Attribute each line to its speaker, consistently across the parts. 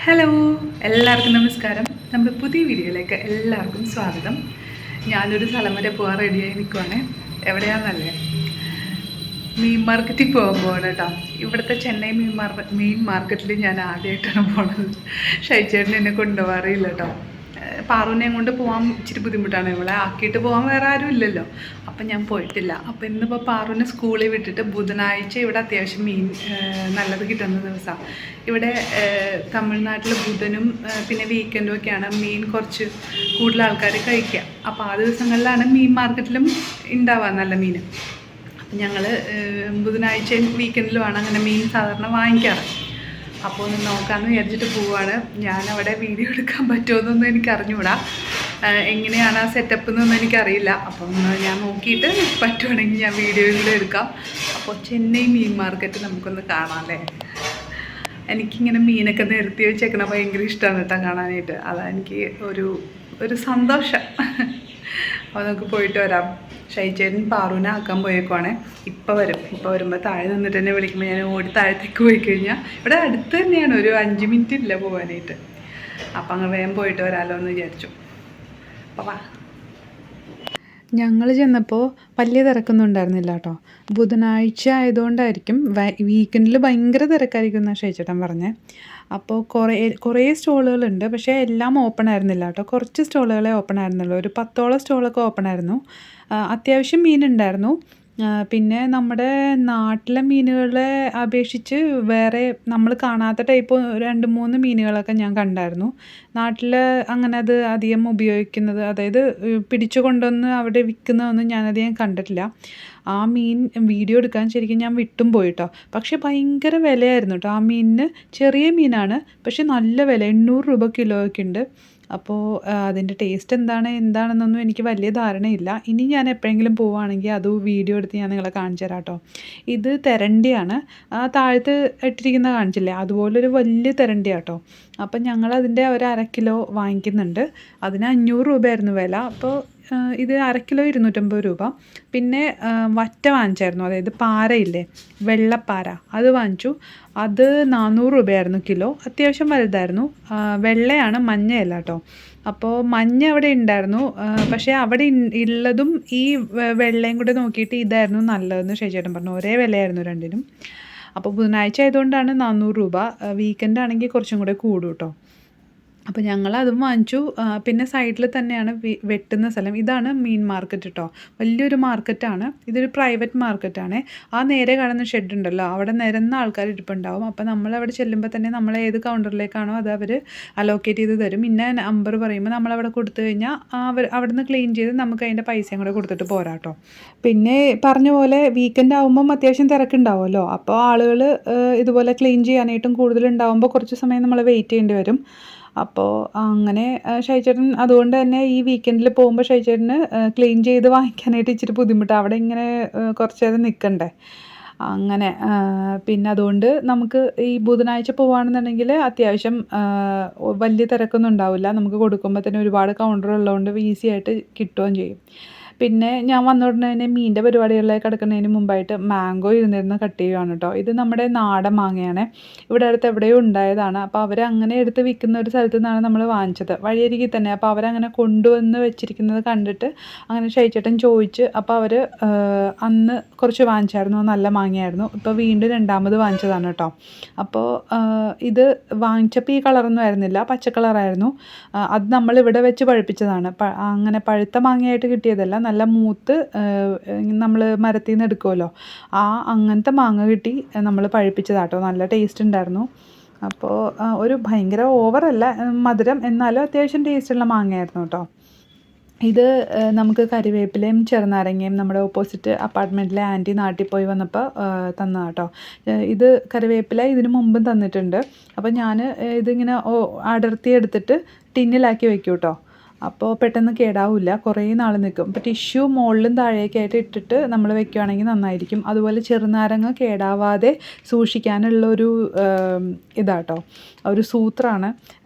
Speaker 1: Hello, എല്ലാവർക്കും നമസ്കാരം. നമ്മുടെ പുതിയ വീഡിയോയിലേക്ക് എല്ലാവർക്കും സ്വാഗതം. ഞാനൊരു സ്ഥലം വരെ പോകാൻ റെഡിയായി നിൽക്കുവാണ്. എവിടെയാണെന്നല്ലേ, മീൻ മാർക്കറ്റിൽ പോകാൻ പോകണം കേട്ടോ. ഇവിടുത്തെ ചെന്നൈ മീൻ മാർക്കറ്റിൽ ഞാൻ ആദ്യമായിട്ടാണ് പോണത്. ഷൈച്ചേട്ടൻ എന്നെ കൊണ്ടുപോകാറില്ല കേട്ടോ. പാറുവിനെയും കൊണ്ട് പോകാൻ ഇച്ചിരി ബുദ്ധിമുട്ടാണ്. ഇവളെ ആക്കിയിട്ട് പോകാൻ വേറെ ആരും ഇല്ലല്ലോ. അപ്പം ഞാൻ പോയിട്ടില്ല. അപ്പം ഇന്നിപ്പോൾ പാറുവിനെ സ്കൂളിൽ വിട്ടിട്ട് ബുധനാഴ്ച ഇവിടെ അത്യാവശ്യം മീൻ നല്ലത് കിട്ടുന്ന ദിവസമാണ്. ഇവിടെ തമിഴ്നാട്ടിൽ ബുധനും പിന്നെ വീക്കെൻഡും ഒക്കെയാണ് മീൻ കുറച്ച് കൂടുതൽ ആൾക്കാർ കഴിക്കുക. അപ്പോൾ ആ ദിവസങ്ങളിലാണ് മീൻ മാർക്കറ്റിലും ഉണ്ടാവുക നല്ല മീൻ. അപ്പം ഞങ്ങൾ ബുധനാഴ്ചയും വീക്കെൻഡിലുമാണ് അങ്ങനെ മീൻ സാധാരണ വാങ്ങിക്കാറ്. അപ്പോൾ ഒന്ന് നോക്കാമെന്ന് വിചാരിച്ചിട്ട് പോവുകയാണ്. ഞാനവിടെ വീഡിയോ എടുക്കാൻ പറ്റുമെന്നൊന്നും എനിക്ക് അറിഞ്ഞുകൂടാ, എങ്ങനെയാണ് ആ സെറ്റപ്പ് എന്നൊന്നും എനിക്കറിയില്ല. അപ്പം ഞാൻ നോക്കിയിട്ട് പറ്റുവാണെങ്കിൽ ഞാൻ വീഡിയോയിലൂടെ എടുക്കാം. അപ്പോൾ ചെന്നൈ മീൻ മാർക്കറ്റ് നമുക്കൊന്ന് കാണാം അല്ലേ. എനിക്കിങ്ങനെ മീനൊക്കെ നിരത്തി വെച്ചേക്കണ ഭയങ്കര ഇഷ്ടമാണ് കേട്ടോ കാണാനായിട്ട്. അതെനിക്ക് ഒരു സന്തോഷം. അപ്പോൾ നമുക്ക് പോയിട്ട് വരാം. ഷൈച്ചേട്ടൻ പാറുവിനെ ആക്കാൻ പോയേക്കുവാണേ. ഇപ്പോൾ വരുമ്പോൾ താഴെ നിന്നിട്ട് തന്നെ വിളിക്കുമ്പോൾ ഞാൻ ഓടി താഴത്തേക്ക് പോയി കഴിഞ്ഞാൽ ഇവിടെ അടുത്ത് തന്നെയാണ്, ഒരു 5 മിനിറ്റ് ഇല്ല പോകാനായിട്ട്. അപ്പം അങ്ങ് വേഗം പോയിട്ട് വരാമല്ലോ എന്ന് വിചാരിച്ചു. അപ്പോൾ വാ. ഞങ്ങൾ ചെന്നപ്പോൾ വലിയ തിരക്കൊന്നും ഉണ്ടായിരുന്നില്ല കേട്ടോ. ബുധനാഴ്ച ആയതുകൊണ്ടായിരിക്കും, വീക്കെൻഡിൽ ഭയങ്കര തിരക്കായിരിക്കും എന്നാണ് ഷൈച്ചേട്ടൻ പറഞ്ഞത്. അപ്പോൾ കുറേ സ്റ്റോളുകളുണ്ട്, പക്ഷേ എല്ലാം ഓപ്പൺ ആയിരുന്നില്ല കേട്ടോ. കുറച്ച് സ്റ്റോളുകളെ ഓപ്പൺ ആയിരുന്നുള്ളൂ. ഒരു 10ഓളം സ്റ്റോളൊക്കെ ഓപ്പൺ ആയിരുന്നു. അത്യാവശ്യം മീനുണ്ടായിരുന്നു. പിന്നെ നമ്മുടെ നാട്ടിലെ മീനുകളെ അപേക്ഷിച്ച് വേറെ നമ്മൾ കാണാത്ത ടൈപ്പ് 2-3 മീനുകളൊക്കെ ഞാൻ കണ്ടായിരുന്നു. നാട്ടിൽ അങ്ങനെ അത് അധികം ഉപയോഗിക്കുന്നത്, അതായത് പിടിച്ചു കൊണ്ടുവന്ന് അവിടെ വിൽക്കുന്നതൊന്നും ഞാനധികം കണ്ടിട്ടില്ല. ആ മീൻ വീഡിയോ എടുക്കാൻ ശരിക്കും ഞാൻ വിട്ടും പോയിട്ടോ. പക്ഷേ ഭയങ്കര വിലയായിരുന്നു കേട്ടോ ആ മീനിന്. ചെറിയ മീനാണ്, പക്ഷെ നല്ല വില, 800 രൂപ കിലോയൊക്കെ ഉണ്ട്. അപ്പോൾ അതിൻ്റെ ടേസ്റ്റ് എന്താണെന്നൊന്നും എനിക്ക് വലിയ ധാരണയില്ല. ഇനി ഞാൻ എപ്പോഴെങ്കിലും പോവുകയാണെങ്കിൽ അത് വീഡിയോ എടുത്ത് ഞാൻ നിങ്ങളെ കാണിച്ചു തരാം കേട്ടോ. ഇത് തെരണ്ടിയാണ്. ആ താഴത്ത് ഇട്ടിരിക്കുന്ന കാണിച്ചില്ലേ, അതുപോലൊരു വലിയ തെരണ്ടിയാണ് കേട്ടോ. അപ്പം ഞങ്ങളതിൻ്റെ ഒരു 1/2 കിലോ വാങ്ങിക്കുന്നുണ്ട്. അതിന് 500 രൂപയായിരുന്നു വില. അപ്പോൾ ഇത് 1/2 കിലോ 250 രൂപ. പിന്നെ വറ്റ വാങ്ങിച്ചായിരുന്നു, അതായത് പാരയില്ലേ, വെള്ളപ്പാര, അത് വാങ്ങിച്ചു. അത് 400 രൂപയായിരുന്നു കിലോ. അത്യാവശ്യം വലുതായിരുന്നു. വെള്ളയാണ്, മഞ്ഞയല്ല കേട്ടോ. അപ്പോൾ മഞ്ഞ അവിടെ ഉണ്ടായിരുന്നു, പക്ഷേ അവിടെ ഉള്ളതും ഈ വെള്ളയും കൂടെ നോക്കിയിട്ട് ഇതായിരുന്നു നല്ലതെന്ന് ഷൈച്ചേട്ടൻ പറഞ്ഞു. ഒരേ വിലയായിരുന്നു രണ്ടിനും. അപ്പോൾ ബുധനാഴ്ച ആയതുകൊണ്ടാണ് 400 രൂപ. വീക്കെൻഡ് ആണെങ്കിൽ കുറച്ചും കൂടെ കൂടും കേട്ടോ. അപ്പോൾ ഞങ്ങളതും വാങ്ങിച്ചു. പിന്നെ സൈഡിൽ തന്നെയാണ് വെട്ടുന്ന സ്ഥലം. ഇതാണ് മീൻ മാർക്കറ്റ് കേട്ടോ. വലിയൊരു മാർക്കറ്റാണ്. ഇതൊരു പ്രൈവറ്റ് മാർക്കറ്റാണ്. ആ നേരെ കാണുന്ന ഷെഡ് ഉണ്ടല്ലോ, അവിടെ നിരന്ന ആൾക്കാർ ഇരിപ്പുണ്ടാവും. അപ്പോൾ നമ്മളവിടെ ചെല്ലുമ്പോൾ തന്നെ നമ്മൾ ഏത് കൗണ്ടറിലേക്കാണോ അത് അവർ അലോക്കേറ്റ് ചെയ്ത് തരും. ഇന്ന നമ്പർ പറയുമ്പോൾ നമ്മളവിടെ കൊടുത്തു കഴിഞ്ഞാൽ അവിടെ നിന്ന് ക്ലീൻ ചെയ്ത് നമുക്ക് അതിൻ്റെ പൈസയും കൂടെ കൊടുത്തിട്ട് പോരാ കേട്ടോ. പിന്നെ പറഞ്ഞ പോലെ വീക്കെൻഡ് ആകുമ്പം അത്യാവശ്യം തിരക്കുണ്ടാവുമല്ലോ. അപ്പോൾ ആളുകൾ ഇതുപോലെ ക്ലീൻ ചെയ്യാനായിട്ടും കൂടുതലുണ്ടാകുമ്പോൾ കുറച്ച് സമയം നമ്മൾ വെയിറ്റ് ചെയ്യേണ്ടി വരും. അപ്പോൾ അങ്ങനെ ഷൈച്ചേട്ടൻ അതുകൊണ്ട് തന്നെ ഈ വീക്കെൻഡിൽ പോകുമ്പോൾ ഷൈച്ചേട്ടന് ക്ലീൻ ചെയ്ത് വാങ്ങിക്കാനായിട്ട് ഇച്ചിരി ബുദ്ധിമുട്ടാണ്. അവിടെ ഇങ്ങനെ കുറച്ച് നേരം നിൽക്കണ്ടേ. അങ്ങനെ പിന്നെ അതുകൊണ്ട് നമുക്ക് ഈ ബുധനാഴ്ച പോവുകയാണെന്നുണ്ടെങ്കിൽ അത്യാവശ്യം വലിയ തിരക്കൊന്നും ഉണ്ടാവില്ല. നമുക്ക് കൊടുക്കുമ്പോൾ തന്നെ ഒരുപാട് കൗണ്ടർ ഉള്ളതുകൊണ്ട് ഈസി ആയിട്ട് കിട്ടുകയും ചെയ്യും. പിന്നെ ഞാൻ വന്ന ഉടനെ തന്നെ മീനിൻ്റെ പരിപാടികളിലേക്ക് കിടക്കുന്നതിന് മുമ്പായിട്ട് മാംഗോ ഇരുന്നിരുന്ന് കട്ട് ചെയ്യുകയാണ് കേട്ടോ. ഇത് നമ്മുടെ നാടൻ മാങ്ങയാണ്. ഇവിടെ അടുത്ത് എവിടെയോ ഉണ്ടായതാണ്. അപ്പോൾ അവരങ്ങനെ എടുത്ത് വിൽക്കുന്ന ഒരു സ്ഥലത്തു നിന്നാണ് നമ്മൾ വാങ്ങിച്ചത്, വഴിയരികിൽ തന്നെ. അപ്പോൾ അവരങ്ങനെ കൊണ്ടുവന്ന് വെച്ചിരിക്കുന്നത് കണ്ടിട്ട് അങ്ങനെ ഷൈച്ചേട്ടൻ ചോദിച്ച്, അപ്പോൾ അവർ അന്ന് കുറച്ച് വാങ്ങിച്ചായിരുന്നു. നല്ല മാങ്ങയായിരുന്നു. ഇപ്പോൾ വീണ്ടും രണ്ടാമത് വാങ്ങിച്ചതാണ് കേട്ടോ. അപ്പോൾ ഇത് വാങ്ങിച്ചപ്പോൾ ഈ കളറൊന്നും ആയിരുന്നില്ല, പച്ച കളറായിരുന്നു. അത് നമ്മളിവിടെ വെച്ച് പഴുപ്പിച്ചതാണ്. അങ്ങനെ പഴുത്ത മാങ്ങയായിട്ട് കിട്ടിയതല്ല, നല്ല മൂത്ത് നമ്മൾ മരത്തിൽ നിന്ന് എടുക്കുമല്ലോ, അങ്ങനത്തെ മാങ്ങ കിട്ടി നമ്മൾ പഴുപ്പിച്ചതാട്ടോ. നല്ല ടേസ്റ്റ് ഉണ്ടായിരുന്നു. അപ്പോൾ ഒരു ഭയങ്കര ഓവറല്ല മധുരം, എന്നാലും അത്യാവശ്യം ടേസ്റ്റുള്ള മാങ്ങയായിരുന്നു കേട്ടോ. ഇത് നമുക്ക് കരിവേപ്പിലയും ചെറുനാരങ്ങയും നമ്മുടെ ഓപ്പോസിറ്റ് അപ്പാർട്ട്മെൻറ്റിലെ ആൻറ്റി നാട്ടിൽ പോയി വന്നപ്പോൾ തന്നതാണ് കേട്ടോ. ഇത് കറിവേപ്പില ഇതിന് മുമ്പും തന്നിട്ടുണ്ട്. അപ്പോൾ ഞാൻ ഇതിങ്ങനെ അടർത്തി എടുത്തിട്ട് ടിന്നിലാക്കി വെക്കും കേട്ടോ. അപ്പോൾ പെട്ടെന്ന് കേടാവില്ല, കുറേ നാൾ നിൽക്കും. അപ്പോൾ ടിഷ്യൂ മുകളിലും താഴേക്കായിട്ട് ഇട്ടിട്ട് നമ്മൾ വെക്കുകയാണെങ്കിൽ നന്നായിരിക്കും. അതുപോലെ ചെറുനാരങ്ങ കേടാവാതെ സൂക്ഷിക്കാനുള്ളൊരു ഇതാട്ടോ, ഒരു സൂത്രമാണ്.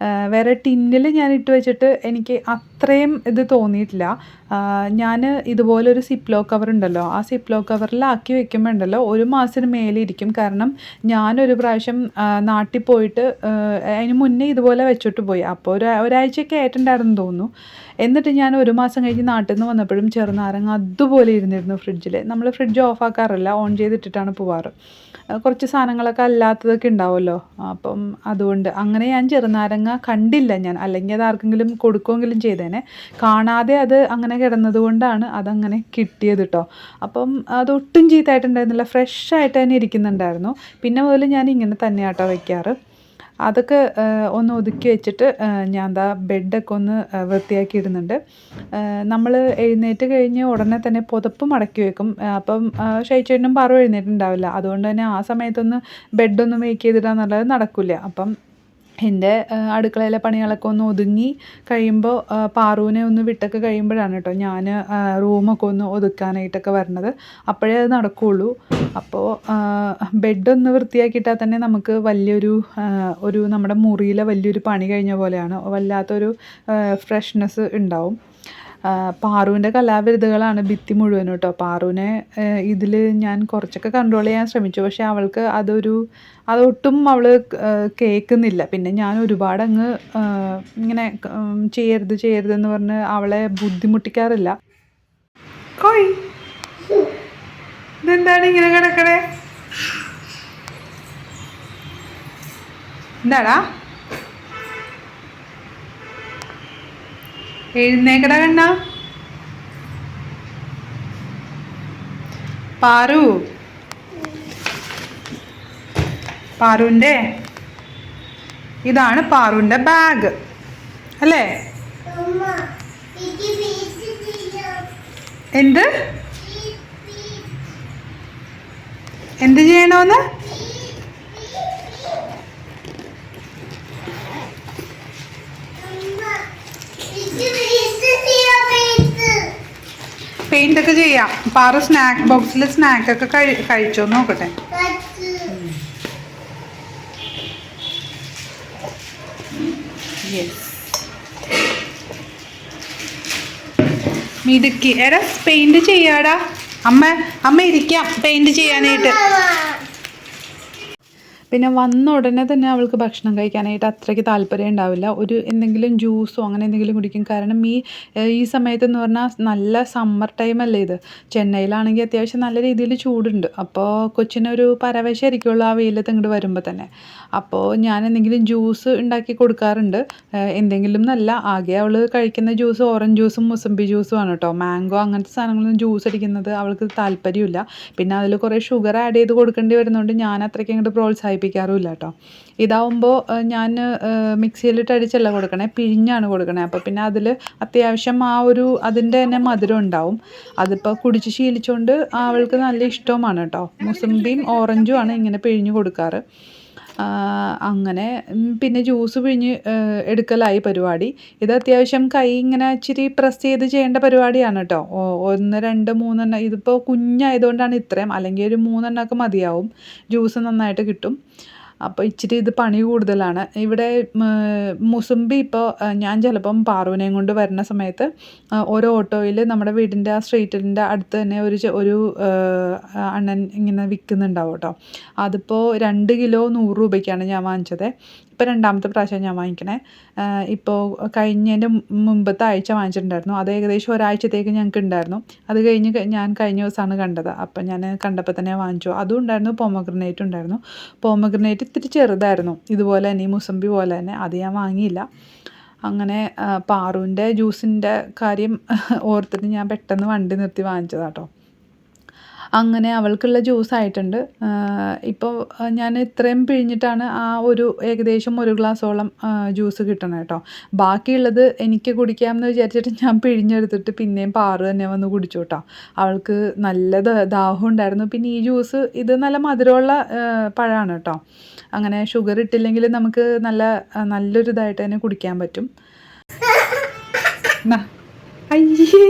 Speaker 1: വേറെ ടിന്നിൽ ഞാൻ ഇട്ട് വെച്ചിട്ട് എനിക്ക് അത്ര അത്രയും ഇത് തോന്നിയിട്ടില്ല. ഞാൻ ഇതുപോലൊരു സിപ്ലോ കവർ ഉണ്ടല്ലോ, ആ സിപ്ലോ കവറിലാക്കി വെക്കുമ്പോൾ ഉണ്ടല്ലോ 1 മാസത്തിന് മേലെ ഇരിക്കും. കാരണം ഞാനൊരു പ്രാവശ്യം നാട്ടിൽ പോയിട്ട് അതിന് മുന്നേ ഇതുപോലെ വെച്ചിട്ട് പോയി. അപ്പോൾ ഒരാഴ്ചയൊക്കെ ആയിട്ടുണ്ടായിരുന്നു തോന്നുന്നു. എന്നിട്ട് ഞാൻ 1 മാസം കഴിഞ്ഞ് നാട്ടിൽ നിന്ന് വന്നപ്പോഴും ചെറുനാരങ്ങ അതുപോലെ ഇരുന്നിരുന്നു ഫ്രിഡ്ജിൽ. നമ്മൾ ഫ്രിഡ്ജ് ഓഫ് ആക്കാറില്ല, ഓൺ ചെയ്തിട്ടിട്ടാണ് പോവാറ്. കുറച്ച് സാധനങ്ങളൊക്കെ അല്ലാത്തതൊക്കെ ഉണ്ടാവുമല്ലോ, അപ്പം അതുകൊണ്ട് അങ്ങനെ ഞാൻ ചെറുനാരങ്ങ കണ്ടില്ല ഞാൻ, അല്ലെങ്കിൽ അത് ആർക്കെങ്കിലും കൊടുക്കുമെങ്കിലും ചെയ്തേനെ. കാണാതെ അത് അങ്ങനെ കിടന്നത് കൊണ്ടാണ് അതങ്ങനെ കിട്ടിയത് കേട്ടോ. അപ്പം അതൊട്ടും ചീത്തയായിട്ടുണ്ടായിരുന്നില്ല, ഫ്രഷ് ആയിട്ട് തന്നെ ഇരിക്കുന്നുണ്ടായിരുന്നു. പിന്നെ മുതൽ ഞാൻ ഇങ്ങനെ തന്നെയാട്ടോ വയ്ക്കാറ്. അതൊക്കെ ഒന്ന് ഒതുക്കി വെച്ചിട്ട് ഞാൻ ദാ ബെഡൊക്കെ ഒന്ന് വൃത്തിയാക്കി ഇടുന്നുണ്ട്. നമ്മൾ എഴുന്നേറ്റ് കഴിഞ്ഞ് ഉടനെ തന്നെ പുതപ്പ് മടക്കി വെക്കും. അപ്പം ഷൈച്ചേട്ടനും പാറും എഴുന്നേറ്റുണ്ടാവില്ല. അതുകൊണ്ട് തന്നെ ആ സമയത്തൊന്ന് ബെഡൊന്നും മേക്ക് ചെയ്തിടാന്നുള്ളത് നടക്കില്ല. അപ്പം എൻ്റെ അടുക്കളയിലെ പണികളൊക്കെ ഒന്ന് ഒതുങ്ങി കഴിയുമ്പോൾ പാറുവിനെ ഒന്ന് വിട്ടൊക്കെ കഴിയുമ്പോഴാണ് കേട്ടോ ഞാൻ റൂമൊക്കെ ഒന്ന് ഒതുക്കാനായിട്ടൊക്കെ വരണത്. അപ്പോഴേ അത് നടക്കുകയുള്ളൂ. അപ്പോൾ ബെഡൊന്ന് വൃത്തിയാക്കിയിട്ടാൽ തന്നെ നമുക്ക് ഒരു നമ്മുടെ മുറിയിലെ വലിയൊരു പണി കഴിഞ്ഞ പോലെയാണ്, വല്ലാത്തൊരു ഫ്രഷ്നെസ് ഉണ്ടാവും. പാറുവിൻ്റെ കലാവിരുതുകളാണ് ഭിത്തി മുഴുവനും കേട്ടോ. പാറുവിനെ ഇതിൽ ഞാൻ കുറച്ചൊക്കെ കൺട്രോൾ ചെയ്യാൻ ശ്രമിച്ചു, പക്ഷേ അവൾക്ക് അതൊട്ടും അവൾ കേൾക്കുന്നില്ല. പിന്നെ ഞാൻ ഒരുപാട് അങ്ങ് ഇങ്ങനെ ചെയ്യരുതെന്ന് പറഞ്ഞ് അവളെ ബുദ്ധിമുട്ടിക്കാറില്ല. കോയ് ഇതെന്താണ് ഇങ്ങനെ കിടക്കണേ? എന്താടാ? എഴുന്നേക്കട കണ്ണ. ഇതാണ് പാറുവിൻ്റെ ബാഗ് അല്ലേ? എന്ത് ചെയ്യണോന്ന്? പെയിന്റ് ഒക്കെ ചെയ്യാം. പാറു സ്നാക്ക് ബോക്സിൽ സ്നാക്കൊക്കെ കഴിച്ചോ നോക്കട്ടെ. യെസ്, മിടുക്കി. എടാ പെയിന്റ് ചെയ്യാടാ. അമ്മ ഇരിക്കാം പെയിന്റ് ചെയ്യാനായിട്ട്. പിന്നെ വന്ന ഉടനെ തന്നെ അവൾക്ക് ഭക്ഷണം കഴിക്കാനായിട്ട് അത്രയ്ക്ക് താല്പര്യം ഉണ്ടാവില്ല. എന്തെങ്കിലും ജ്യൂസോ അങ്ങനെ എന്തെങ്കിലും കുടിക്കും. കാരണം ഈ സമയത്തെന്ന് പറഞ്ഞാൽ നല്ല സമ്മർ ടൈമല്ലേ ഇത്. ചെന്നൈയിലാണെങ്കിൽ അത്യാവശ്യം നല്ല രീതിയിൽ ചൂടുണ്ട്. അപ്പോൾ കൊച്ചിനൊരു പരവശമായിരിക്കുള്ളൂ ആ വെയിലത്ത് ഇങ്ങോട്ട് വരുമ്പോൾ തന്നെ. അപ്പോൾ ഞാൻ എന്തെങ്കിലും ജ്യൂസ് ഉണ്ടാക്കി കൊടുക്കാറുണ്ട്. എന്തെങ്കിലും എന്നല്ല, ആകെ അവൾ കഴിക്കുന്ന ജ്യൂസ് ഓറഞ്ച് ജ്യൂസും മുസമ്പി ജ്യൂസുമാണ് കേട്ടോ. മാംഗോ അങ്ങനത്തെ സാധനങ്ങളൊന്നും ജ്യൂസ് അടിക്കുന്നത് അവൾക്ക് താല്പര്യമില്ല. പിന്നെ അതിൽ കുറേ ഷുഗർ ആഡ് ചെയ്ത് കൊടുക്കേണ്ടി വരുന്നതുകൊണ്ട് ഞാൻ അത്രയ്ക്ക് അങ്ങോട്ട് പ്രോത്സാഹിപ്പിക്കാറുമില്ല കേട്ടോ. ഇതാവുമ്പോൾ ഞാൻ മിക്സിയിലിട്ട് അടിച്ചല്ല കൊടുക്കണേ, പിഴിഞ്ഞാണ് കൊടുക്കണേ. അപ്പോൾ പിന്നെ അതിൽ അത്യാവശ്യം അതിൻ്റെ തന്നെ മധുരം ഉണ്ടാവും. അതിപ്പോൾ കുടിച്ച് ശീലിച്ചുകൊണ്ട് അവൾക്ക് നല്ല ഇഷ്ടവുമാണ് കേട്ടോ. മുസമ്പിയും ഓറഞ്ചും ആണ് ഇങ്ങനെ പിഴിഞ്ഞ് കൊടുക്കാറ്. അങ്ങനെ പിന്നെ ജ്യൂസ് പിഴിഞ്ഞ് എടുക്കലായി പരിപാടി. ഇത് അത്യാവശ്യം കൈ ഇങ്ങനെ ഇച്ചിരി പ്രസ് ചെയ്ത് ചെയ്യേണ്ട പരിപാടിയാണ് കേട്ടോ. 1 2 3 ഇതിപ്പോൾ കുഞ്ഞായതുകൊണ്ടാണ് ഇത്രയും, അല്ലെങ്കിൽ ഒരു 3 എണ്ണമൊക്കെ മതിയാവും. ജ്യൂസ് നന്നായിട്ട് കിട്ടും. അപ്പോൾ ഇച്ചിരി ഇത് പണി കൂടുതലാണ്. ഇവിടെ മുസമ്പി ഇപ്പോൾ ഞാൻ ചിലപ്പം പാറുവിനെയും കൊണ്ട് വരുന്ന സമയത്ത് ഒരു ഓട്ടോയിൽ നമ്മുടെ വീടിൻ്റെ ആ സ്ട്രീറ്റിൻ്റെ അടുത്ത് തന്നെ ഒരു അണ്ണൻ ഇങ്ങനെ വിൽക്കുന്നുണ്ടാവും കേട്ടോ. അതിപ്പോൾ 2 കിലോ 100 രൂപയ്ക്കാണ് ഞാൻ വാങ്ങിച്ചത്. ഇപ്പോൾ 2ാമത്തെ പ്രാവശ്യം ഞാൻ വാങ്ങിക്കണേ. ഇപ്പോൾ കഴിഞ്ഞതിൻ്റെ മുമ്പത്തെ ആഴ്ച വാങ്ങിച്ചിട്ടുണ്ടായിരുന്നു. അത് ഏകദേശം ഒരാഴ്ചത്തേക്ക് ഞങ്ങൾക്ക് ഉണ്ടായിരുന്നു. അത് കഴിഞ്ഞ് ഞാൻ കഴിഞ്ഞ ദിവസമാണ് കണ്ടത്. അപ്പം ഞാൻ കണ്ടപ്പോൾ തന്നെ വാങ്ങിച്ചു. അതും ഉണ്ടായിരുന്നു, പോമഗ്രനേറ്റ് ഉണ്ടായിരുന്നു. പോമഗ്രനേറ്റ് ഇത്തിരി ചെറുതായിരുന്നു, ഇതുപോലെ തന്നെ ഈ മുസമ്പി പോലെ തന്നെ. അത് ഞാൻ വാങ്ങിയില്ല. അങ്ങനെ പാറുവിൻ്റെ ജ്യൂസിൻ്റെ കാര്യം ഓർത്തിട്ട് ഞാൻ പെട്ടെന്ന് വണ്ടി നിർത്തി വാങ്ങിച്ചതാട്ടോ. അങ്ങനെ അവൾക്കുള്ള ജ്യൂസ് ആയിട്ടുണ്ട്. ഇപ്പോൾ ഞാൻ ഇത്രയും പിഴിഞ്ഞിട്ടാണ് ഏകദേശം 1 ഗ്ലാസോളം ജ്യൂസ് കിട്ടണം കേട്ടോ. ബാക്കിയുള്ളത് എനിക്ക് കുടിക്കാമെന്ന് വിചാരിച്ചിട്ട് ഞാൻ പിഴിഞ്ഞെടുത്തിട്ട് പിന്നെയും പാറു തന്നെ വന്ന് കുടിച്ചു കേട്ടോ. അവൾക്ക് നല്ല ദാഹം ഉണ്ടായിരുന്നു. പിന്നെ ഈ ജ്യൂസ് ഇത് നല്ല മധുരമുള്ള പഴമാണ് കേട്ടോ. അങ്ങനെ ഷുഗർ ഇട്ടില്ലെങ്കിൽ നമുക്ക് നല്ലൊരു ഇതായിട്ട് തന്നെ കുടിക്കാൻ പറ്റും. അയ്യേ,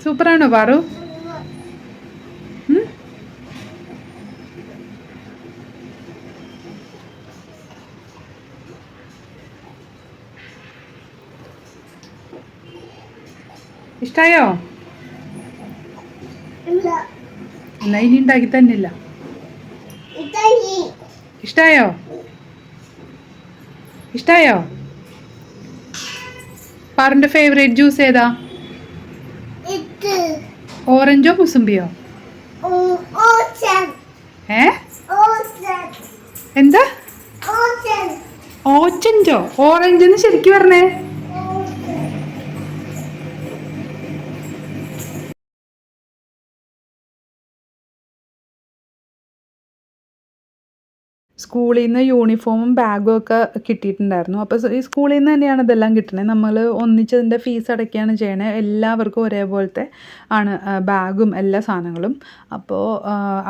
Speaker 1: സൂപ്പറാണോ പാറു? ഇഷ്ടായോ? എന്നാ ഇനി ഉണ്ടാക്കി തന്നില്ല. ഇഷ്ടായോ? ഇഷ്ടായോ? പാറിന്റെ ഫേവറേറ്റ് ജ്യൂസ് ഏതാ? ഓറഞ്ചോ മുസമ്പിയോ? ഏ എന്താ? ഓച്ചഞ്ചോ? ഓറഞ്ച് എന്ന് ശരിക്കും പറഞ്ഞേ. സ്കൂളിൽ നിന്ന് യൂണിഫോമും ബാഗും ഒക്കെ കിട്ടിയിട്ടുണ്ടായിരുന്നു. അപ്പോൾ ഈ സ്കൂളിൽ നിന്ന് തന്നെയാണ് ഇതെല്ലാം കിട്ടുന്നത്. നമ്മൾ ഒന്നിച്ചതിൻ്റെ ഫീസ് അടയ്ക്കുകയാണ് ചെയ്യണത്. എല്ലാവർക്കും ഒരേപോലത്തെ ആണ് ബാഗും എല്ലാ സാധനങ്ങളും. അപ്പോൾ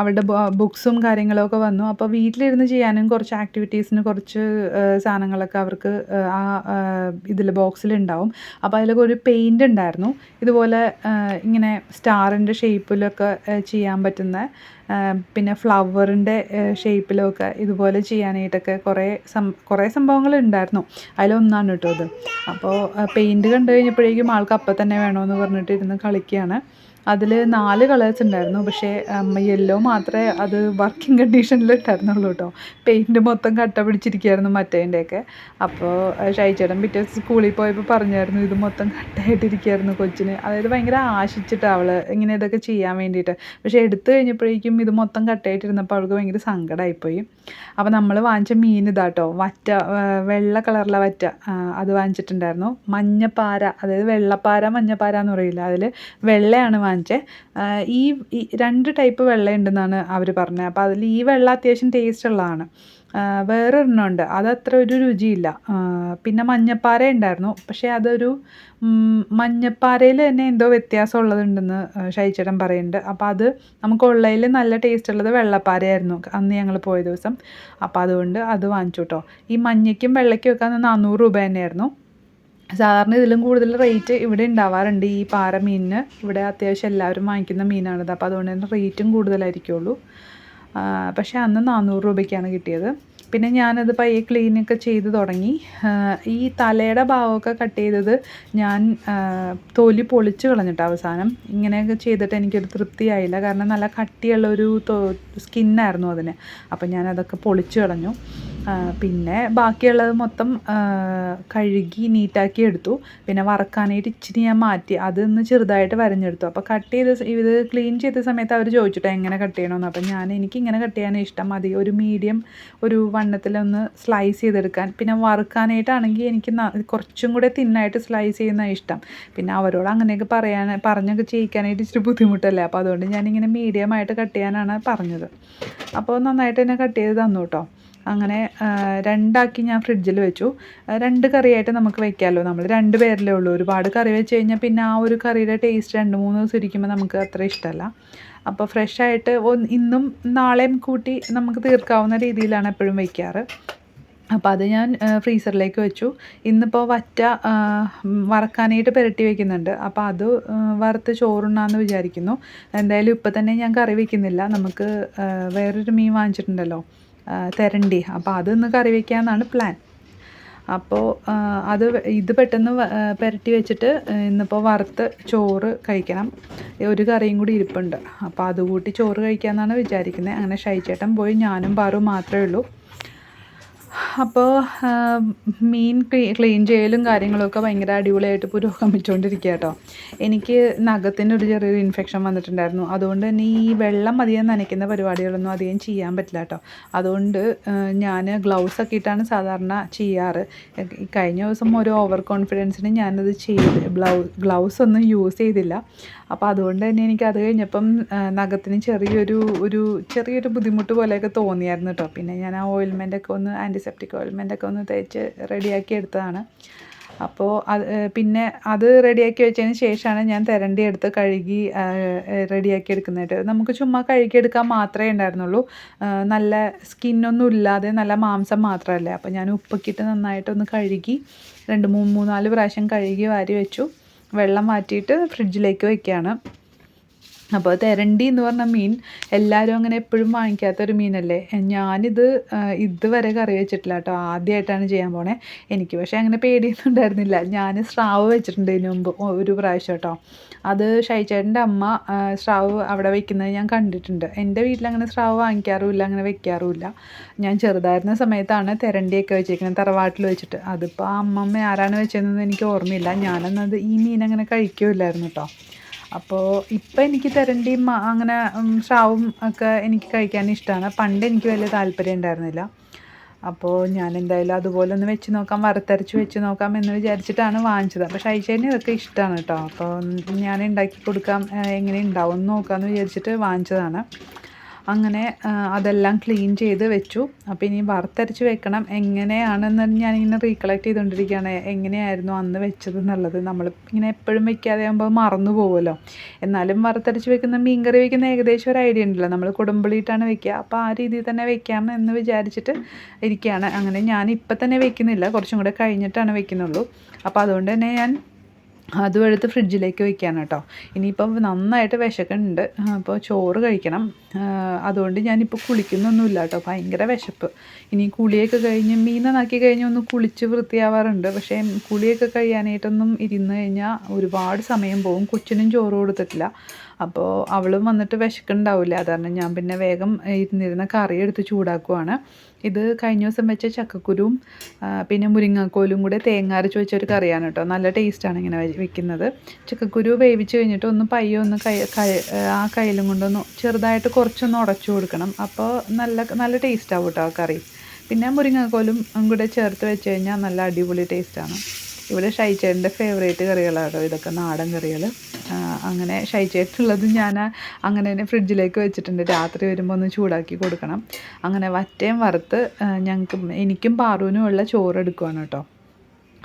Speaker 1: അവരുടെ ബുക്സും കാര്യങ്ങളൊക്കെ വന്നു. അപ്പോൾ വീട്ടിലിരുന്ന് ചെയ്യാനും കുറച്ച് ആക്ടിവിറ്റീസിന് കുറച്ച് സാധനങ്ങളൊക്കെ അവർക്ക് ആ ഇതിൽ ബോക്സിലുണ്ടാവും. അപ്പോൾ അതിലൊക്കെ ഒരു പെയിൻ്റ് ഉണ്ടായിരുന്നു. ഇതുപോലെ ഇങ്ങനെ സ്റ്റാറിൻ്റെ ഷേപ്പിലൊക്കെ ചെയ്യാൻ പറ്റുന്ന, പിന്നെ ഫ്ലവറിൻ്റെ ഷേപ്പിലൊക്കെ ഇതുപോലെ ചെയ്യാനായിട്ടൊക്കെ കുറേ സംഭവങ്ങളുണ്ടായിരുന്നു. അതിലൊന്നാണ് കേട്ടോ ഇത്. അപ്പോൾ പെയിൻറ്റ് കണ്ടു കഴിഞ്ഞപ്പോഴേക്കും ആൾക്ക് അപ്പം തന്നെ വേണമെന്ന് പറഞ്ഞിട്ട് ഇരുന്ന് കളിക്കുകയാണ്. അതിൽ 4 കളേഴ്സ് ഉണ്ടായിരുന്നു. പക്ഷേ യെല്ലോ മാത്രമേ അത് വർക്കിംഗ് കണ്ടീഷനിൽ ഉണ്ടായിരുന്നുള്ളൂ കേട്ടോ. പെയിൻറ്റ് മൊത്തം കട്ട പിടിച്ചിരിക്കുകയായിരുന്നു മറ്റേതിൻ്റെയൊക്കെ. അപ്പോൾ ഷൈച്ചേട്ടൻ പിറ്റേ സ്കൂളിൽ പോയപ്പോൾ പറഞ്ഞായിരുന്നു ഇത് മൊത്തം കട്ടയായിട്ടിരിക്കുകയായിരുന്നു കൊച്ചിന്. അതായത് ഭയങ്കര ആശിച്ചിട്ട് അവൾ ഇങ്ങനെ ഇതൊക്കെ ചെയ്യാൻ വേണ്ടിയിട്ട്. പക്ഷേ എടുത്തു കഴിഞ്ഞപ്പോഴേക്കും ഇത് മൊത്തം കട്ടയായിട്ടിരുന്നപ്പോൾ അവൾക്ക് ഭയങ്കര സങ്കടമായിപ്പോയി. അപ്പോൾ നമ്മൾ വാങ്ങിച്ച മീൻ ഇതാട്ടോ, വറ്റ, വെള്ള കളറിലെ വറ്റ, അത് വാങ്ങിച്ചിട്ടുണ്ടായിരുന്നു. മഞ്ഞപ്പാര, അതായത് വെള്ളപ്പാര മഞ്ഞപ്പാര എന്ന് പറയില്ല, അതിൽ വെള്ളയാണ് വാങ്ങിച്ചത്. ഈ 2 ടൈപ്പ് വെള്ള ഉണ്ടെന്നാണ് അവർ പറഞ്ഞത്. അപ്പോൾ അതിൽ ഈ വെള്ള അത്യാവശ്യം ടേസ്റ്റ് ഉള്ളതാണ്. വേറൊരെണ്ണമുണ്ട്, അതത്ര ഒരു രുചിയില്ല. പിന്നെ മഞ്ഞപ്പാര ഉണ്ടായിരുന്നു. പക്ഷേ അതൊരു മഞ്ഞപ്പാരയിൽ തന്നെ എന്തോ വ്യത്യാസം ഉള്ളതുണ്ടെന്ന് ഷൈച്ചേട്ടൻ പറയുന്നുണ്ട്. അപ്പോൾ അത് നമുക്കുള്ളതിൽ നല്ല ടേസ്റ്റ് ഉള്ളത് വെള്ളപ്പാരയായിരുന്നു അന്ന് ഞങ്ങൾ പോയ ദിവസം. അപ്പോൾ അതുകൊണ്ട് അത് വാങ്ങിച്ചു കേട്ടോ. ഈ മഞ്ഞയ്ക്കും വെള്ളയ്ക്കും ഒക്കെ 400 രൂപ തന്നെയായിരുന്നു. സാധാരണ ഇതിലും കൂടുതൽ റേറ്റ് ഇവിടെ ഉണ്ടാവാറുണ്ട് ഈ പാര മീനിന്. ഇവിടെ അത്യാവശ്യം എല്ലാവരും വാങ്ങിക്കുന്ന മീനാണിത്. അപ്പോൾ അതുകൊണ്ട് തന്നെ റേറ്റും കൂടുതലായിരിക്കുള്ളൂ. പക്ഷേ അന്ന് 400 രൂപയ്ക്കാണ് കിട്ടിയത്. പിന്നെ ഞാനത് പയ്യെ ക്ലീനൊക്കെ ചെയ്ത് തുടങ്ങി. ഈ തലയുടെ ഭാഗമൊക്കെ കട്ട് ചെയ്തത് ഞാൻ തൊലി പൊളിച്ച് കളഞ്ഞിട്ട് അവസാനം. ഇങ്ങനെയൊക്കെ ചെയ്തിട്ട് എനിക്കൊരു തൃപ്തിയായില്ല. കാരണം നല്ല കട്ടിയുള്ളൊരു സ്കിന്നായിരുന്നു അതിന്. അപ്പം ഞാനതൊക്കെ പൊളിച്ച് കളഞ്ഞു. പിന്നെ ബാക്കിയുള്ളത് മൊത്തം കഴുകി നീറ്റാക്കി എടുത്തു. പിന്നെ വറക്കാനായിട്ട് ഇച്ചിരി ഞാൻ മാറ്റി, അതൊന്ന് ചെറുതായിട്ട് വരഞ്ഞെടുത്തു. അപ്പോൾ കട്ട് ചെയ്ത് ഇത് ക്ലീൻ ചെയ്ത സമയത്ത് അവർ ചോദിച്ചിട്ട് എങ്ങനെ കട്ട് ചെയ്യണമെന്ന്. അപ്പം എനിക്കിങ്ങനെ കട്ട് ചെയ്യാൻ ഇഷ്ടം. മതി ഒരു മീഡിയം ഒരു വണ്ണത്തിലൊന്ന് സ്ലൈസ് ചെയ്തെടുക്കാൻ. പിന്നെ വറുക്കാനായിട്ടാണെങ്കിൽ എനിക്ക് കുറച്ചും കൂടെ തിന്നായിട്ട് സ്ലൈസ് ചെയ്യുന്ന ഇഷ്ടം. പിന്നെ അവരോട് അങ്ങനെയൊക്കെ പറഞ്ഞൊക്കെ ചെയ്യിക്കാനായിട്ട് ഇച്ചിരി ബുദ്ധിമുട്ടല്ലേ. അപ്പോൾ അതുകൊണ്ട് ഞാനിങ്ങനെ മീഡിയമായിട്ട് കട്ട് ചെയ്യാനാണ് പറഞ്ഞത്. അപ്പോൾ നന്നായിട്ട് തന്നെ കട്ട് ചെയ്ത് തന്നു കേട്ടോ. അങ്ങനെ 2 ആക്കി ഞാൻ ഫ്രിഡ്ജിൽ വെച്ചു. 2 കറിയായിട്ട് നമുക്ക് വെക്കാമല്ലോ. നമ്മൾ 2 പേരല്ലേ ഉള്ളൂ. ഒരുപാട് കറി വെച്ച് കഴിഞ്ഞാൽ പിന്നെ ആ ഒരു കറിയുടെ ടേസ്റ്റ് 2-3 ദിവസം ഇരിക്കുമ്പോൾ നമുക്ക് അത്ര ഇഷ്ടമല്ല. അപ്പോൾ ഫ്രഷായിട്ട് ഇന്നും നാളെയും കൂട്ടി നമുക്ക് തീർക്കാവുന്ന രീതിയിലാണ് എപ്പോഴും വയ്ക്കാറ്. അപ്പോൾ അത് ഞാൻ ഫ്രീസറിലേക്ക് വെച്ചു. ഇന്നിപ്പോൾ വറ്റ വറക്കാനായിട്ട് പുരട്ടി വയ്ക്കുന്നുണ്ട്. അപ്പോൾ അത് വറുത്ത് ചോറുണ്ണാമെന്ന് വിചാരിക്കുന്നു. എന്തായാലും ഇപ്പം തന്നെ ഞാൻ കറി വയ്ക്കുന്നില്ല. നമുക്ക് വേറൊരു മീൻ വാങ്ങിച്ചിട്ടുണ്ടല്ലോ, തെരണ്ടി. അപ്പോൾ അതൊന്ന് കറി വയ്ക്കാമെന്നാണ് പ്ലാൻ. അപ്പോൾ ഇത് പെട്ടെന്ന് പുരട്ടി വെച്ചിട്ട് ഇന്നിപ്പോൾ വറുത്ത് ചോറ് കഴിക്കണം. ഒരു കറിയും കൂടി ഇരിപ്പുണ്ട്. അപ്പോൾ അതുകൂട്ടി ചോറ് കഴിക്കാമെന്നാണ് വിചാരിക്കുന്നത്. അങ്ങനെ ഷൈച്ചേട്ടൻ പോയി, ഞാനും പാറും മാത്രമേ ഉള്ളൂ. അപ്പോൾ മീൻ ക്ലീൻ ചെയ്യലും കാര്യങ്ങളൊക്കെ ഭയങ്കര അടിപൊളിയായിട്ട് പുരോഗമിച്ചുകൊണ്ടിരിക്കുക കേട്ടോ. എനിക്ക് നഖത്തിനൊരു ചെറിയൊരു ഇൻഫെക്ഷൻ വന്നിട്ടുണ്ടായിരുന്നു. അതുകൊണ്ട് തന്നെ ഈ വെള്ളം അധികം നനയ്ക്കുന്ന പരിപാടികളൊന്നും അധികം ചെയ്യാൻ പറ്റില്ല കേട്ടോ. അതുകൊണ്ട് ഞാൻ ഗ്ലൗസൊക്കെ ഇട്ടാണ് സാധാരണ ചെയ്യാറ്. കഴിഞ്ഞ ദിവസം ഒരു ഓവർ കോൺഫിഡൻസിന് ഞാനത് ഗ്ലൗസ് ഒന്നും യൂസ് ചെയ്തില്ല. അപ്പോൾ അതുകൊണ്ട് തന്നെ എനിക്കത് കഴിഞ്ഞപ്പം നഖത്തിന് ചെറിയൊരു ബുദ്ധിമുട്ട് പോലെയൊക്കെ തോന്നിയായിരുന്നു കേട്ടോ. പിന്നെ ഞാൻ ആ ഓയിൽമെൻറ്റൊക്കെ ഒന്ന് ആൻറ്റിസെപ്റ്റിക് ഓയിൽമെൻറ്റൊക്കെ ഒന്ന് തേച്ച് റെഡിയാക്കി എടുത്തതാണ്. അപ്പോൾ പിന്നെ അത് റെഡിയാക്കി വെച്ചതിന് ശേഷമാണ് ഞാൻ തെരണ്ടി എടുത്ത് കഴുകി റെഡിയാക്കി എടുക്കുന്നതായിട്ട്. നമുക്ക് ചുമ്മാ കഴുകിയെടുക്കാൻ മാത്രമേ ഉണ്ടായിരുന്നുള്ളൂ. നല്ല സ്കിന്നൊന്നും ഇല്ലാതെ നല്ല മാംസം മാത്രമല്ലേ. അപ്പോൾ ഞാൻ ഉപ്പൊക്കെ ഇട്ട് നന്നായിട്ടൊന്ന് കഴുകി 3-4 പ്രാവശ്യം കഴുകി വാരി വെച്ചു. വെള്ളം മാറ്റിയിട്ട് ഫ്രിഡ്ജിലേക്ക് വെക്കുകയാണ്. അപ്പോൾ തെരണ്ടി എന്ന് പറഞ്ഞ മീൻ എല്ലാവരും അങ്ങനെ എപ്പോഴും വാങ്ങിക്കാത്തൊരു മീനല്ലേ. ഞാനിത് ഇതുവരെ കറി വെച്ചിട്ടില്ല കേട്ടോ, ആദ്യമായിട്ടാണ് ചെയ്യാൻ പോണേ. എനിക്ക് പക്ഷേ അങ്ങനെ പേടിയൊന്നും ഉണ്ടായിരുന്നില്ല. ഞാൻ സ്രാവ് വെച്ചിട്ടുണ്ട് ഇതിന് മുമ്പ് ഒരു പ്രാവശ്യം കേട്ടോ. അത് ഷൈച്ചേട്ടൻ്റെ അമ്മ സ്രാവ് അവിടെ വെക്കുന്നത് ഞാൻ കണ്ടിട്ടുണ്ട്. എൻ്റെ വീട്ടിലങ്ങനെ സ്രാവ് വാങ്ങിക്കാറുമില്ല, അങ്ങനെ വെക്കാറുമില്ല. ഞാൻ ചെറുതായിരുന്ന സമയത്താണ് തെരണ്ടിയൊക്കെ വെച്ചിരിക്കുന്നത് തറവാട്ടിൽ വെച്ചിട്ട്. അതിപ്പോൾ അമ്മമ്മ ആരാണ് വെച്ചതെന്ന് എനിക്ക് ഓർമ്മയില്ല. ഞാനെന്നത് ഈ മീൻ അങ്ങനെ കഴിക്കുമില്ലായിരുന്നു കേട്ടോ. അപ്പോൾ ഇപ്പം എനിക്ക് തെരണ്ടിയും അങ്ങനെ സ്രാവും ഒക്കെ എനിക്ക് കഴിക്കാൻ ഇഷ്ടമാണ്. പണ്ട് എനിക്ക് വലിയ താല്പര്യം ഉണ്ടായിരുന്നില്ല. അപ്പോൾ ഞാൻ എന്തായാലും അതുപോലെ ഒന്ന് വെച്ച് നോക്കാം, വറുത്തരച്ച് വെച്ച് നോക്കാം എന്ന് വിചാരിച്ചിട്ടാണ് വാങ്ങിച്ചത്. അപ്പോൾ ഷൈച്ചേന് ഇതൊക്കെ ഇഷ്ടമാണ് കേട്ടോ. അപ്പോൾ ഞാൻ ഉണ്ടാക്കി കൊടുക്കാം, എങ്ങനെ ഉണ്ടാവും എന്ന് നോക്കാമെന്ന് വിചാരിച്ചിട്ട് വാങ്ങിച്ചതാണ്. അങ്ങനെ അതെല്ലാം ക്ലീൻ ചെയ്ത് വെച്ചു. അപ്പോൾ ഇനി വറുത്തരച്ച് വെക്കണം. എങ്ങനെയാണെന്ന് ഞാനിങ്ങനെ റീകളക്ട് ചെയ്തുകൊണ്ടിരിക്കുകയാണ്, എങ്ങനെയായിരുന്നു അന്ന് വെച്ചത് എന്നുള്ളത്. നമ്മൾ ഇങ്ങനെ എപ്പോഴും വെക്കാതെ ആകുമ്പോൾ മറന്നു പോകുമല്ലോ. എന്നാലും വറുത്തരച്ച് വെക്കുന്ന മീൻ കറി വെക്കുന്ന ഏകദേശം ഒരു ഐഡിയ ഉണ്ടല്ലോ. നമ്മൾ കുടംപുളിയിട്ടാണ് വെക്കുക, അപ്പോൾ ആ രീതിയിൽ തന്നെ വെക്കാം എന്ന് വിചാരിച്ചിട്ട് ഇരിക്കുകയാണ്. അങ്ങനെ ഞാൻ ഇപ്പം തന്നെ വെക്കുന്നില്ല, കുറച്ചും കൂടെ കഴിഞ്ഞിട്ടാണ് വെക്കുന്നുള്ളൂ. അപ്പോൾ അതുകൊണ്ട് തന്നെ ഞാൻ അതും എടുത്ത് ഫ്രിഡ്ജിലേക്ക് വെക്കുകയാണ് കേട്ടോ. ഇനിയിപ്പം നന്നായിട്ട് വിശക്കുന്നുണ്ട്, അപ്പോൾ ചോറ് കഴിക്കണം. അതുകൊണ്ട് ഞാനിപ്പോൾ കുളിക്കുന്നൊന്നുമില്ല കേട്ടോ, ഭയങ്കര വിശപ്പ്. ഇനി കുളിയൊക്കെ കഴിഞ്ഞ് മീൻ നന്നാക്കി കഴിഞ്ഞ് ഒന്ന് കുളിച്ച് വൃത്തിയാവാറുണ്ട്. പക്ഷേ കുളിയൊക്കെ കഴിയാനായിട്ടൊന്നും ഇരുന്ന് കഴിഞ്ഞാൽ ഒരുപാട് സമയം പോകും. കൊച്ചിനും ചോറ് കൊടുത്തിട്ടില്ല, അപ്പോൾ അവളും വന്നിട്ട് വിശക്കുന്നുണ്ടാവില്ല. അതാണ് ഞാൻ പിന്നെ വേഗം ഇരുന്നിരുന്ന കറി എടുത്ത് ചൂടാക്കുവാണ്. ഇത് കഴിഞ്ഞ ദിവസം വെച്ച ചക്കക്കുരുവും പിന്നെ മുരിങ്ങാക്കോലും കൂടെ തേങ്ങ അരച്ച് വെച്ചൊരു കറിയാണ് കേട്ടോ. നല്ല ടേസ്റ്റാണ് ഇങ്ങനെ വെക്കുന്നത്. ചക്കക്കുരു വേവിച്ച് കഴിഞ്ഞിട്ട് ഒന്ന് പയ്യെ ഒന്ന് ആ കയ്യിലും കൊണ്ടൊന്ന് ചെറുതായിട്ട് കുറച്ചൊന്ന് ഉടച്ചു കൊടുക്കണം. അപ്പോൾ നല്ല ടേസ്റ്റാവും കേട്ടോ ആ കറി. പിന്നെ മുരിങ്ങാക്കോലും കൂടെ ചേർത്ത് വെച്ച് കഴിഞ്ഞാൽ നല്ല അടിപൊളി ടേസ്റ്റാണ്. ഇവിടെ ഷൈച്ചേട്ടൻ്റെ ഫേവറേറ്റ് കറികളാണ് ഇതൊക്കെ, നാടൻ കറികൾ. അങ്ങനെ ഷൈച്ചേട്ടുള്ളത് ഞാൻ അങ്ങനെ തന്നെ ഫ്രിഡ്ജിലേക്ക് വെച്ചിട്ടുണ്ട്. രാത്രി വരുമ്പോൾ ഒന്ന് ചൂടാക്കി കൊടുക്കണം. അങ്ങനെ വറ്റയും വറുത്ത് എനിക്കും പാറുവിനും ഉള്ള ചോറ് എടുക്കുവാണ് കേട്ടോ.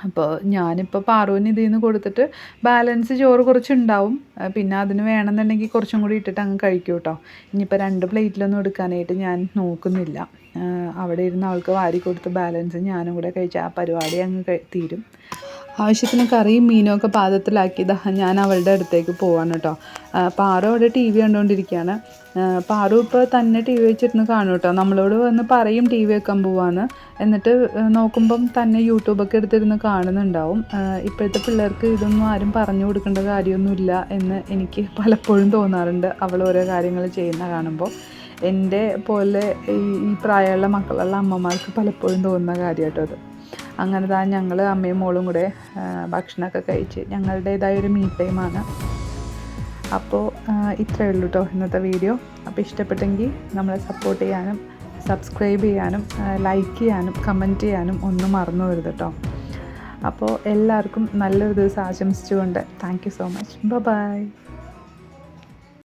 Speaker 1: അപ്പോൾ ഞാനിപ്പോൾ പാറുവിന് ഇതിൽ നിന്ന് കൊടുത്തിട്ട് ബാലൻസ് ചോറ് കുറച്ചുണ്ടാവും. പിന്നെ അതിന് വേണമെന്നുണ്ടെങ്കിൽ കുറച്ചും കൂടി ഇട്ടിട്ട് അങ്ങ് കഴിക്കും കേട്ടോ. ഇനിയിപ്പോൾ 2 പ്ലേറ്റിലൊന്നും എടുക്കാനായിട്ട് ഞാൻ നോക്കുന്നില്ല. അവിടെ ഇരുന്ന് അവൾക്ക് വാരി കൊടുത്ത് ബാലൻസ് ഞാനും കൂടെ കഴിച്ചാൽ ആ പരിപാടി അങ്ങ് തീരും. ആവശ്യത്തിന് കറിയും മീനും ഒക്കെ പാത്രത്തിലാക്കി ഞാൻ അവളുടെ അടുത്തേക്ക് പോവാണ് കേട്ടോ. പാറു അവിടെ ടി വി കണ്ടുകൊണ്ടിരിക്കുകയാണ്. പാറു ഇപ്പോൾ തന്നെ ടി വി വെച്ചിരുന്ന് കാണും കേട്ടോ. നമ്മളോട് വന്ന് പറയും ടി വി വെക്കാൻ പോവാന്ന്. എന്നിട്ട് നോക്കുമ്പം തന്നെ യൂട്യൂബൊക്കെ എടുത്തിരുന്ന് കാണുന്നുണ്ടാവും. ഇപ്പോഴത്തെ പിള്ളേർക്ക് ഇതൊന്നും ആരും പറഞ്ഞു കൊടുക്കേണ്ട കാര്യമൊന്നുമില്ല എന്ന് എനിക്ക് പലപ്പോഴും തോന്നാറുണ്ട്, അവൾ ഓരോ കാര്യങ്ങൾ ചെയ്യുന്ന കാണുമ്പോൾ. എൻ്റെ പോലെ ഈ പ്രായമുള്ള മക്കളുള്ള അമ്മമാർക്ക് പലപ്പോഴും തോന്നുന്ന കാര്യം കേട്ടോ അത്. അങ്ങനെ ഞങ്ങൾ അമ്മയും മോളും കൂടെ ഭക്ഷണമൊക്കെ കഴിച്ച് ഞങ്ങളുടേതായൊരു മീ ടൈമാണ്. അപ്പോൾ ഇത്രയേ ഉള്ളൂ കേട്ടോ ഇന്നത്തെ വീഡിയോ. അപ്പോൾ ഇഷ്ടപ്പെട്ടെങ്കിൽ നമ്മളെ സപ്പോർട്ട് ചെയ്യാനും സബ്സ്ക്രൈബ് ചെയ്യാനും ലൈക്ക് ചെയ്യാനും കമൻറ്റ് ചെയ്യാനും ഒന്നും മറന്നു പോകരുത് കേട്ടോ. അപ്പോൾ എല്ലാവർക്കും നല്ലൊരു ദിവസം ആശംസിച്ചുകൊണ്ട് thank you so much. By.